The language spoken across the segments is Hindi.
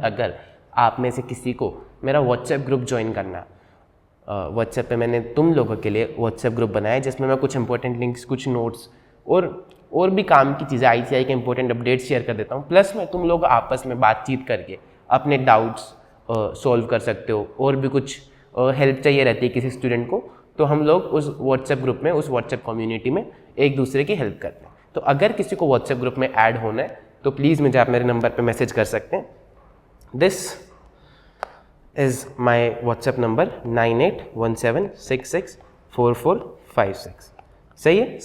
अगर आप में से किसी को मेरा व्हाट्सएप ग्रुप ज्वाइन करना, व्हाट्सएप पे मैंने तुम लोगों के लिए व्हाट्सएप ग्रुप बनाया है जिसमें मैं कुछ इंपॉर्टेंट लिंक्स, कुछ नोट्स और भी काम की चीज़ें आईसीआई के इंपॉर्टेंट अपडेट्स शेयर कर देता हूँ। प्लस में तुम लोग आपस में बातचीत करके अपने डाउट्स सॉल्व कर सकते हो, और भी कुछ हेल्प चाहिए रहती है किसी स्टूडेंट को, तो हम लोग उस व्हाट्सएप ग्रुप में, उस व्हाट्सएप कम्युनिटी में एक दूसरे की हेल्प करते हैं। तो अगर किसी को व्हाट्सएप ग्रुप में ऐड होना है तो प्लीज़ मुझे आप मेरे नंबर पे मैसेज कर सकते हैं। This is my WhatsApp number 9817664456। सही है?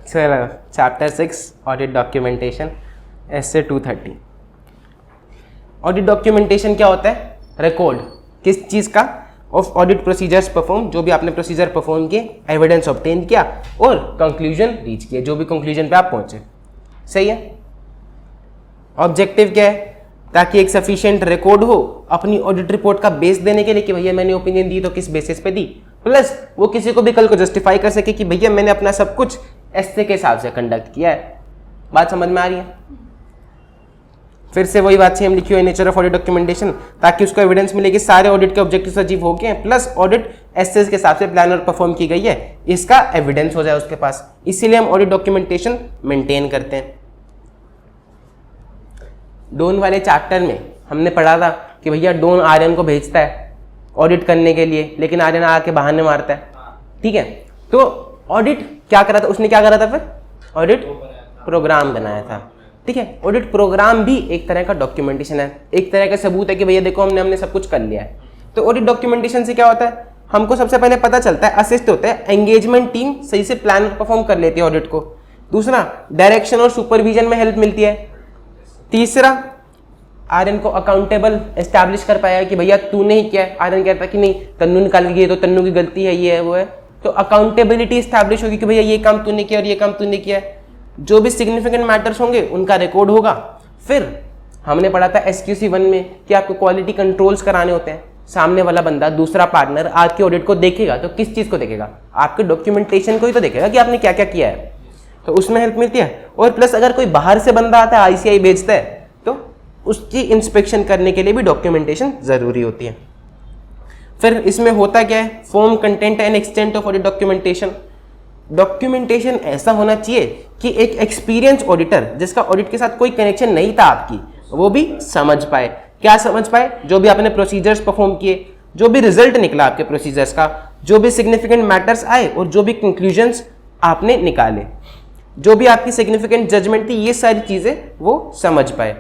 चलो, चैप्टर 6 ऑडिट डॉक्यूमेंटेशन, ऐसे 230। ऑडिट डॉक्यूमेंटेशन क्या होता है? रिकॉर्ड किस चीज़ का? ऑफ ऑडिट प्रोसीजर्स परफॉर्म, जो भी आपने प्रोसीजर परफॉर्म किए, एविडेंस ऑब्टेन किया और कंक्लूजन रीच किया, जो भी कंक्लूजन पे आप पहुंचे। सही है? ऑब्जेक्टिव क्या है? ताकि एक सफिशिएंट रिकॉर्ड हो अपनी ऑडिट रिपोर्ट का बेस देने के लिए कि भैया मैंने ओपिनियन दी तो किस बेसिस पे दी, प्लस वो किसी को भी कल को जस्टिफाई कर सके कि भैया मैंने अपना सब कुछ ऐसे के हिसाब से कंडक्ट किया है। बात समझ में आ रही है? फिर से वही बात सेम लिखी हुई, नेचर ऑफ ऑडिट डॉक्यूमेंटेशन, ताकि उसको एविडेंस मिले कि सारे ऑडिट के ऑब्जेक्टिव्स अचीव हो गए हैं, प्लस ऑडिट एसएस के हिसाब से प्लान और परफॉर्म की गई है, इसका एविडेंस हो जाए उसके पास। इसीलिए हम ऑडिट डॉक्यूमेंटेशन मेंटेन करते हैं। डोन वाले चैप्टर में हमने पढ़ा था कि भैया डोन आर्यन को भेजता है ऑडिट करने के लिए, लेकिन आर्यन आके बहाने मारता है। ठीक है, तो ऑडिट क्या करा था उसने? क्या करा था? फिर ऑडिट प्रोग्राम बनाया था। ठीक है, ऑडिट प्रोग्राम भी एक तरह का डॉक्यूमेंटेशन है, एक तरह का सबूत है कि भैया देखो हमने सब कुछ कर लिया है। तो ऑडिट डॉक्यूमेंटेशन से क्या होता है? हमको सबसे पहले पता चलता है, असिस्ट होता है, एंगेजमेंट टीम सही से प्लान परफॉर्म कर लेती है ऑडिट को। दूसरा, डायरेक्शन और सुपरविजन में हेल्प मिलती है। तीसरा, आर्यन को अकाउंटेबल एस्टैब्लिश कर पाया कि भैया तूने ही किया है। आर्यन कहता कि नहीं, तन्नू निकाल के तो तन्नू की गलती है, ये है वो है, तो अकाउंटेबिलिटी एस्टैब्लिश होगी कि भैया ये काम तूने किया और ये काम तूने किया है। जो भी सिग्निफिकेंट मैटर्स होंगे उनका रिकॉर्ड होगा। फिर हमने पढ़ा था SQC 1 में कि आपको क्वालिटी कंट्रोल्स कराने होते हैं। सामने वाला बंदा, दूसरा पार्टनर आपके ऑडिट को देखेगा तो किस चीज़ को देखेगा? आपके डॉक्यूमेंटेशन को ही तो देखेगा कि आपने क्या क्या किया है, तो उसमें हेल्प मिलती है। और प्लस अगर कोई बाहर से बंदा आता है, ICAI भेजता है, तो उसकी इंस्पेक्शन करने के लिए भी डॉक्यूमेंटेशन ज़रूरी होती है। फिर इसमें होता क्या है? Form, content and extent of audit documentation. Documentation ऐसा होना चाहिए कि एक एक्सपीरियंस ऑडिटर, जिसका ऑडिट के साथ कोई कनेक्शन नहीं था आपकी, वो भी समझ पाए। क्या समझ पाए? जो भी आपने प्रोसीजर्स परफॉर्म किए, जो भी रिजल्ट निकला आपके प्रोसीजर्स का, जो भी सिग्निफिकेंट मैटर्स आए और जो भी कंक्लूजन्स आपने निकाले, जो भी आपकी सिग्निफिकेंट जजमेंट थी, ये सारी चीजें वो समझ पाए।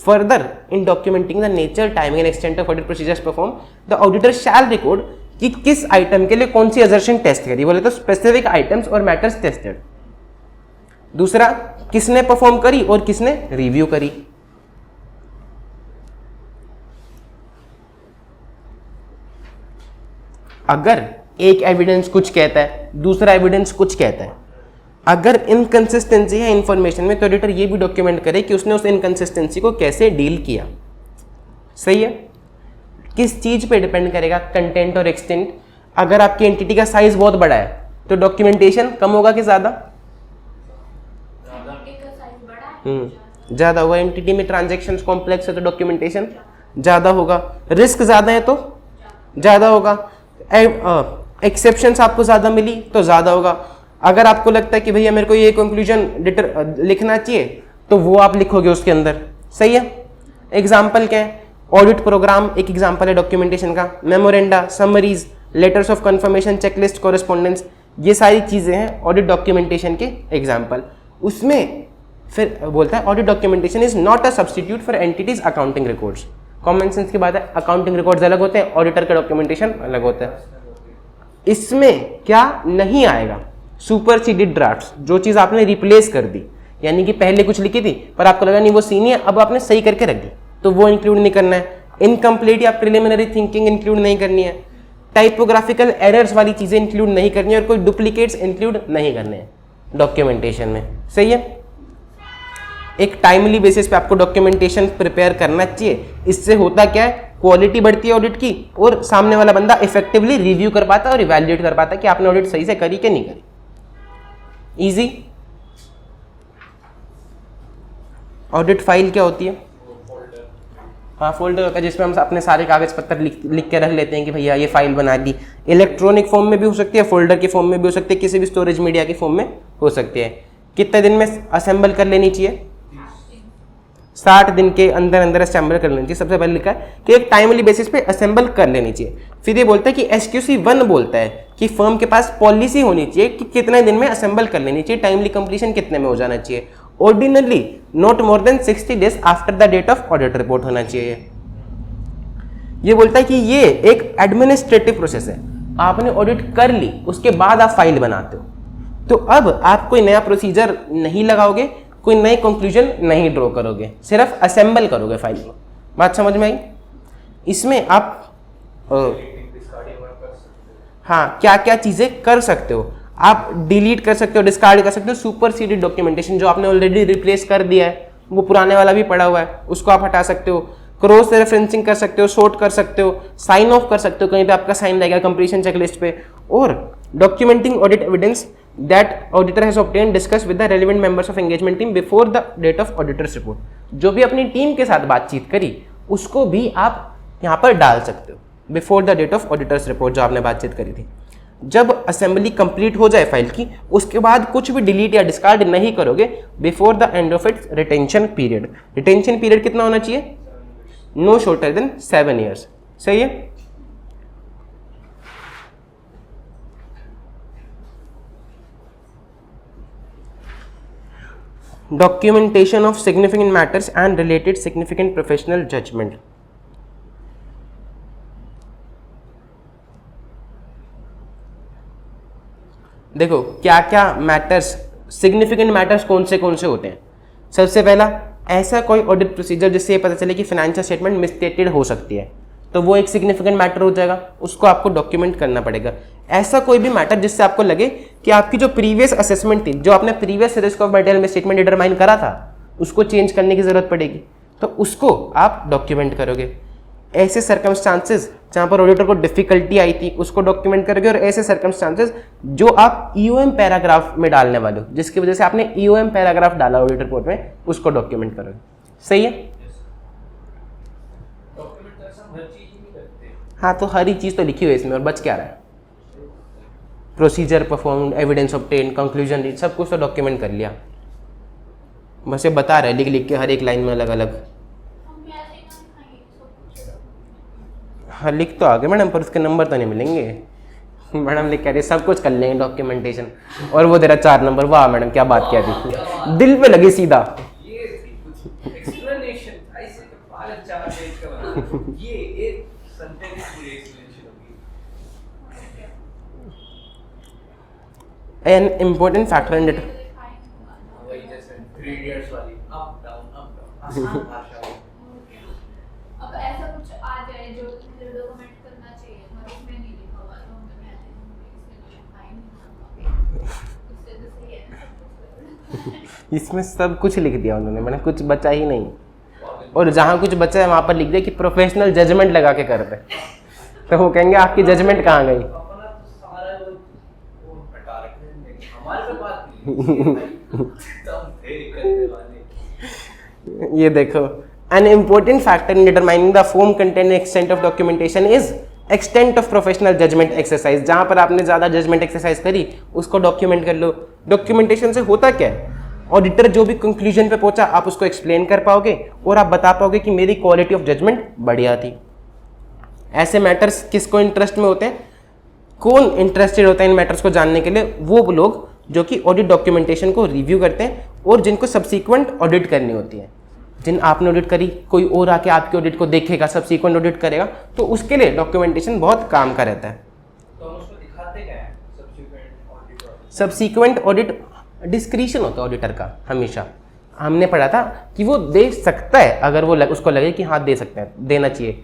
Further, in documenting the nature, timing and extent of audit procedures perform, the auditor shall record कि किस आइटम के लिए कौन सी असर्शन टेस्ट करी, बोले तो स्पेसिफिक आइटम्स और मैटर्स टेस्टेड। दूसरा, किसने परफॉर्म करी और किसने रिव्यू करी। अगर एक एविडेंस कुछ कहता है, दूसरा एविडेंस कुछ कहता है, अगर इनकंसिस्टेंसी है इंफॉर्मेशन में, तो ऑडिटर ये भी डॉक्यूमेंट करे कि उसने उस इनकंसिस्टेंसी को कैसे डील किया। सही है? किस चीज पे डिपेंड करेगा? कंटेंट और एक्सटेंट। अगर आपकी एंटिटी का साइज बहुत बड़ा है तो डॉक्यूमेंटेशन कम होगा कि ज्यादा? ज्यादा होगा। एंटिटी में ट्रांजैक्शंस कॉम्प्लेक्स है तो डॉक्यूमेंटेशन ज्यादा होगा। रिस्क ज्यादा है तो ज्यादा होगा। एक्सेप्शंस आपको ज्यादा मिली तो ज्यादा होगा। अगर आपको लगता है कि भैया मेरे को ये कंक्लूजन लिखना चाहिए, तो वो आप लिखोगे उसके अंदर। सही है? एग्जाम्पल क्या है? ऑडिट प्रोग्राम एक एग्जाम्पल है डॉक्यूमेंटेशन का। Memoranda, summaries, letters of confirmation, checklist, correspondence, ये सारी चीजें हैं ऑडिट डॉक्यूमेंटेशन के एग्जाम्पल। उसमें फिर बोलता है audit documentation is not a substitute for entities accounting records. Common sense की बात है, अकाउंटिंग रिकॉर्ड्स अलग होते हैं, ऑडिटर का डॉक्यूमेंटेशन अलग होता है। इसमें क्या नहीं आएगा? सुपरसीडेड ड्राफ्ट्स, जो चीज आपने रिप्लेस कर दी, यानी कि पहले कुछ लिखी थी पर आपको लगा नहीं वो सीन है, अब आपने सही करके रख दी, तो वो इंक्लूड नहीं करना है। इनकम्प्लीट या प्रिलिमिनरी थिंकिंग इंक्लूड नहीं करनी है। टाइपोग्राफिकल एरर्स वाली चीजें इंक्लूड नहीं करनी है और कोई डुप्लीकेट्स इंक्लूड नहीं करने हैं डॉक्यूमेंटेशन में। सही है? एक टाइमली बेसिस पे आपको डॉक्यूमेंटेशन प्रिपेयर करना चाहिए। इससे होता क्या है? क्वालिटी बढ़ती है ऑडिट की और सामने वाला बंदा इफेक्टिवली रिव्यू कर पाता है और इवैल्यूएट कर पाता है कि आपने ऑडिट सही से करी कि नहीं करी। इजी। ऑडिट फाइल क्या होती है? हाँ फोल्डर होता है जिसमें हम अपने सारे कागज पत्तर लिख के रख लेते हैं कि भैया ये फाइल बना दी। इलेक्ट्रॉनिक फॉर्म में भी हो सकती है, फोल्डर के फॉर्म में भी हो सकती है, किसी भी स्टोरेज मीडिया के फॉर्म में हो सकती है। कितने दिन में असेंबल कर लेनी चाहिए? 60 दिन के अंदर अंदर असेंबल कर लेनी चाहिए। सबसे पहले लिखा है कि एक टाइमली बेसिस पे असेंबल कर लेनी चाहिए। फिर ये बोलता है कि SQC 1 बोलता है कि फर्म के पास पॉलिसी होनी चाहिए कि कितने दिन में असेंबल कर लेनी चाहिए, टाइमली कंप्लीशन कितने में हो जाना चाहिए। Ordinarily not more than 60 days after the date of audit report होना चाहिए। ये बोलता है कि ये एक एडमिनिस्ट्रेटिव प्रोसेस है, आपने ऑडिट कर ली उसके बाद आप फाइल बनाते हो, तो अब आप कोई नया प्रोसीजर नहीं लगाओगे, कोई नई कंक्लूजन नहीं ड्रॉ करोगे, सिर्फ असेंबल करोगे फाइल को। बात समझ में आई? इसमें आप हाँ क्या क्या चीजें कर सकते हो, आप डिलीट कर सकते हो, डिस्कार्ड कर सकते हो, सुपरसीडेड डॉक्यूमेंटेशन जो आपने ऑलरेडी रिप्लेस कर दिया है, वो पुराने वाला भी पड़ा हुआ है, उसको आप हटा सकते हो, क्रॉस रेफरेंसिंग कर सकते हो, शॉर्ट कर सकते हो, साइन ऑफ कर सकते हो, कहीं पे आपका साइन रहेगा कंप्लीशन चेकलिस्ट पे, और documenting audit evidence that auditor has obtain discuss with the relevant members of engagement team before the date of auditor's report. जो भी अपनी टीम के साथ बातचीत करी उसको भी आप यहाँ पर डाल सकते हो before the date of auditor's report, जो आपने बातचीत करी थी। जब असेंबली कंप्लीट हो जाए फाइल की, उसके बाद कुछ भी डिलीट या डिस्कार्ड नहीं करोगे before the end of its retention period. Retention period कितना होना चाहिए? No shorter than 7 years। सही है? Documentation of significant matters and related significant professional judgement. देखो क्या क्या मैटर्स, सिग्निफिकेंट मैटर्स कौन से होते हैं। सबसे पहला, ऐसा कोई ऑडिट प्रोसीजर जिससे ये पता चले कि फाइनेंशियल स्टेटमेंट मिसस्टेटेड हो सकती है, तो वो एक सिग्निफिकेंट मैटर हो जाएगा, उसको आपको डॉक्यूमेंट करना पड़ेगा। ऐसा कोई भी मैटर जिससे आपको लगे कि आपकी जो प्रीवियस असेसमेंट थी, जो आपने प्रीवियस रिस्क ऑफ मटेरियल में स्टेटमेंट डिटरमाइन करा था, उसको चेंज करने की जरूरत पड़ेगी, तो उसको आप डॉक्यूमेंट करोगे। ऐसे सर्कमस्टांसेस जहाँ पर ऑडिटर को डिफिकल्टी आई थी, उसको डॉक्यूमेंट करोगे। और ऐसे सर्कमस्टांसेस जो आप EOM पैराग्राफ में डालने वाले हो, जिसकी वजह से आपने EOM पैराग्राफ डाला ऑडिट रिपोर्ट में, उसको डॉक्यूमेंट करोगे। सही है? हाँ, तो हर ही चीज़ तो लिखी हुई है इसमें, और बच क्या रहा है? Procedure perform, evidence obtain, conclusion reach, सब कुछ तो डॉक्यूमेंट कर लिया। बस ये बता रहे लिख के हर एक लाइन में अलग अलग। हाँ लिख तो आ गए मैडम, पर उसके नंबर तो नहीं मिलेंगे। मैडम लिख कह रही सब कुछ कर लेंगे डॉक्यूमेंटेशन, और वो दे रहा 4 नंबर। वाह मैडम क्या बात किया थी, दिल पे लगी सीधा। An important factor in it. अब ऐसा कुछ आ जाए जो डॉक्यूमेंट करना चाहिए और उसमें नहीं लिखा हुआ, तो हम मैं इसमें सब कुछ लिख दिया उन्होंने, मैंने कुछ बचा ही नहीं। और जहाँ कुछ बचा है वहाँ पर लिख दिया कि प्रोफेशनल जजमेंट लगा के करते, तो वो कहेंगे आपकी जजमेंट कहाँ गई। ये देखो, an important factor in determining the form content and extent of documentation is extent of professional judgment exercise। जहां पर आपने ज्यादा जजमेंट एक्सरसाइज करी उसको डॉक्यूमेंट कर लो। डॉक्यूमेंटेशन से होता क्या है, ऑडिटर जो भी कंक्लूजन पे पहुंचा आप उसको एक्सप्लेन कर पाओगे और आप बता पाओगे कि मेरी क्वालिटी ऑफ जजमेंट बढ़िया थी। ऐसे मैटर्स किसको इंटरेस्ट में होते हैं, कौन इंटरेस्टेड होता है इन मैटर्स को जानने के लिए? वो लोग जो कि ऑडिट डॉक्यूमेंटेशन को रिव्यू करते हैं और जिनको सब्सीक्वेंट ऑडिट करनी होती है। जिन आपने ऑडिट करी, कोई और आके आपकी ऑडिट को देखेगा, सब्सीक्वेंट ऑडिट करेगा, तो उसके लिए डॉक्यूमेंटेशन बहुत काम का रहता है। तो हम उसको दिखाते क्या है subsequent audit? Subsequent audit discretion होता है ऑडिटर का हमेशा। हमने पढ़ा था कि वो दे सकता है अगर वो उसको लगे कि हाँ दे सकते हैं, देना चाहिए।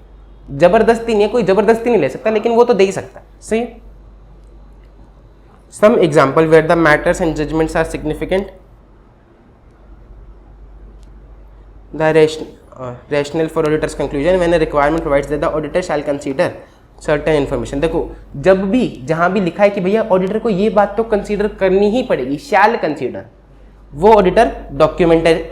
जबरदस्ती नहीं है, कोई जबरदस्ती नहीं ले सकता, लेकिन वो तो दे ही सकता है। सही। Some example where the matters and judgements are significant, the rationale for auditor's conclusion when a requirement provides that the auditor shall consider certain information। देखो जब भी जहां भी लिखा है कि भैया ऑडिटर को ये बात तो कंसीडर करनी ही पड़ेगी, shall consider, वो ऑडिटर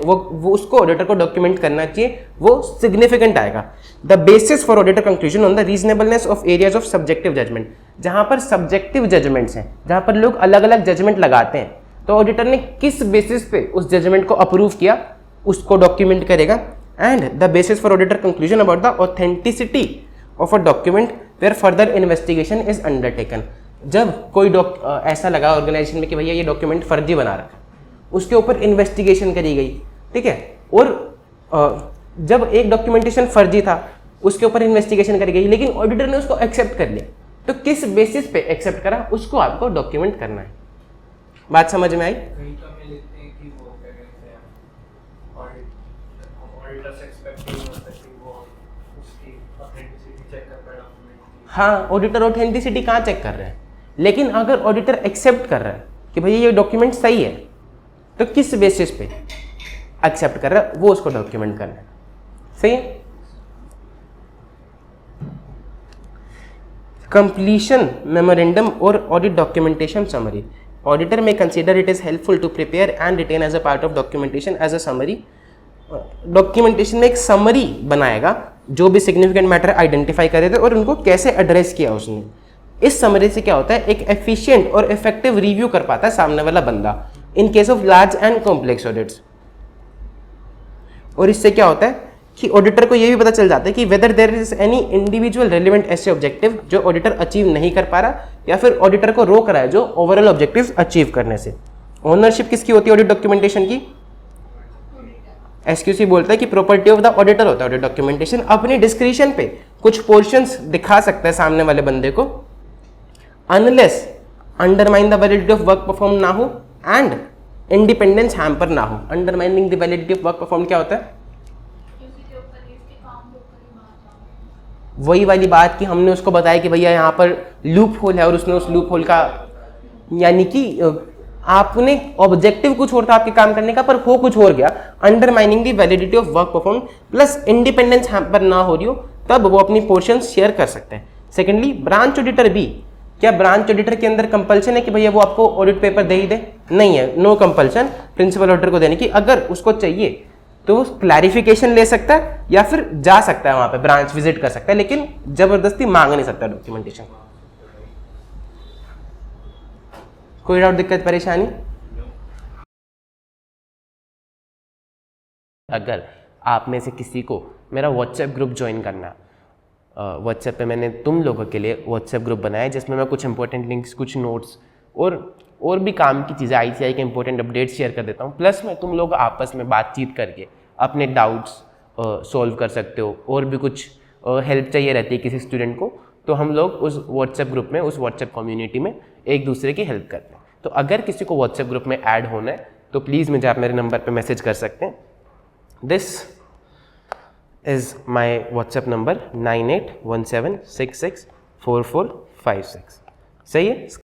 वो उसको ऑडिटर को डॉक्यूमेंट करना चाहिए, वो सिग्निफिकेंट आएगा। The basis for auditor conclusion on the reasonableness of areas of subjective judgement, जहां पर सब्जेक्टिव जजमेंट्स हैं, जहां पर लोग अलग अलग जजमेंट लगाते हैं, तो ऑडिटर ने किस बेसिस पे उस जजमेंट को अप्रूव किया उसको डॉक्यूमेंट करेगा। And the basis for auditor conclusion about the authenticity of a document where further investigation is undertaken, जब कोई ऐसा लगा ऑर्गेनाइजेशन में कि भैया ये डॉक्यूमेंट फर्जी बना रखा, उसके ऊपर इन्वेस्टिगेशन करी गई, ठीक है, और जब एक डॉक्यूमेंटेशन फर्जी था उसके ऊपर इन्वेस्टिगेशन करी गई लेकिन ऑडिटर ने उसको एक्सेप्ट कर लिया, तो किस बेसिस पे एक्सेप्ट करा उसको आपको डॉक्यूमेंट करना है। बात समझ में आई? कहीं तो हमें लिखते हैं कि वो क्या कहते हैं ऑडिटर से एक्सपेक्ट नहीं होता कि वो उसकी ऑथेंटिसिटी चेक कर पाए डॉक्यूमेंट की। हाँ, ऑडिटर ऑथेंटिसिटी कहाँ चेक कर रहे हैं, लेकिन अगर ऑडिटर एक्सेप्ट कर रहा है कि भैया ये डॉक्यूमेंट सही है, तो किस बेसिस पे एक्सेप्ट कर रहा है वो उसको डॉक्यूमेंट करना है। सही है? कंप्लीशन मेमोरेंडम और ऑडिट डॉक्यूमेंटेशन समरी, ऑडिटर में consider it is helpful to prepare and retain as a part of documentation as a summary. Documentation में एक समरी बनाएगा जो भी सिग्निफिकेंट मैटर आइडेंटिफाई करे थे और उनको कैसे एड्रेस किया उसने। इस समरी से क्या होता है, एक एफिशिएंट और इफेक्टिव रिव्यू कर पाता है सामने वाला बंदा in case of large and complex audits. और इससे क्या होता है कि ऑडिटर को ये भी पता चल जाता है कि whether there is any individual relevant ऐसे ऑब्जेक्टिव जो ऑडिटर अचीव नहीं कर पा रहा या फिर ऑडिटर को रोक रहा है जो ओवरऑल ऑब्जेक्टिव्स अचीव करने से। ओनरशिप किसकी होती है ऑडिट डॉक्यूमेंटेशन की? एसक्यूसी बोलता है कि प्रॉपर्टी ऑफ द ऑडिटर होता है ऑडिट डॉक्यूमेंटेशन। अपनी डिस्क्रिशन पे कुछ पोर्शंस दिखा सकता है सामने वाले बंदे को, unless undermine the validity of work perform ना हो एंड इंडिपेंडेंस हैम्पर ना हो। Undermining the validity of work perform क्या होता है? वही वाली बात कि हमने उसको बताया कि भैया यहाँ पर लूप होल है और उसने उस लूप होल का, यानी कि आपने ऑब्जेक्टिव कुछ और था आपके काम करने का पर हो कुछ और गया। Undermining the validity of work perform plus independence hamper ना हो रही हो तब वो अपनी पोर्शन शेयर कर सकते हैं। सेकेंडली, ब्रांच ऑडिटर भी, क्या ब्रांच ऑडिटर के अंदर कंपल्सन है कि भैया वो आपको ऑडिट पेपर दे ही दे? नहीं है, नो कंपल्सन प्रिंसिपल ऑडिटर को देने की। अगर उसको चाहिए तो वो क्लैरिफिकेशन ले सकता है या फिर जा सकता है वहां पे ब्रांच विजिट कर सकता है, लेकिन जबरदस्ती मांग नहीं सकता डॉक्यूमेंटेशन। कोई डाउट, दिक्कत, परेशानी? अगर आप में से किसी को मेरा व्हाट्सएप ग्रुप ज्वाइन करना, व्हाट्सएप पे मैंने तुम लोगों के लिए व्हाट्सएप ग्रुप बनाया है जिसमें मैं कुछ इंपॉर्टेंट लिंक्स, कुछ नोट्स और भी काम की चीज़ें आईसीआई के इंपॉर्टेंट अपडेट्स शेयर कर देता हूँ। प्लस में तुम लोग आपस में बातचीत करके अपने डाउट्स सॉल्व कर सकते हो, और भी कुछ हेल्प चाहिए रहती है किसी स्टूडेंट को तो हम लोग उस व्हाट्सएप ग्रुप में, उस व्हाट्सएप कम्युनिटी में एक दूसरे की हेल्प करते हैं। तो अगर किसी को व्हाट्सएप ग्रुप में ऐड होना है तो प्लीज़ मुझे आप मेरे नंबर पर मैसेज कर सकते हैं। This is my WhatsApp number 9817664456। सही है?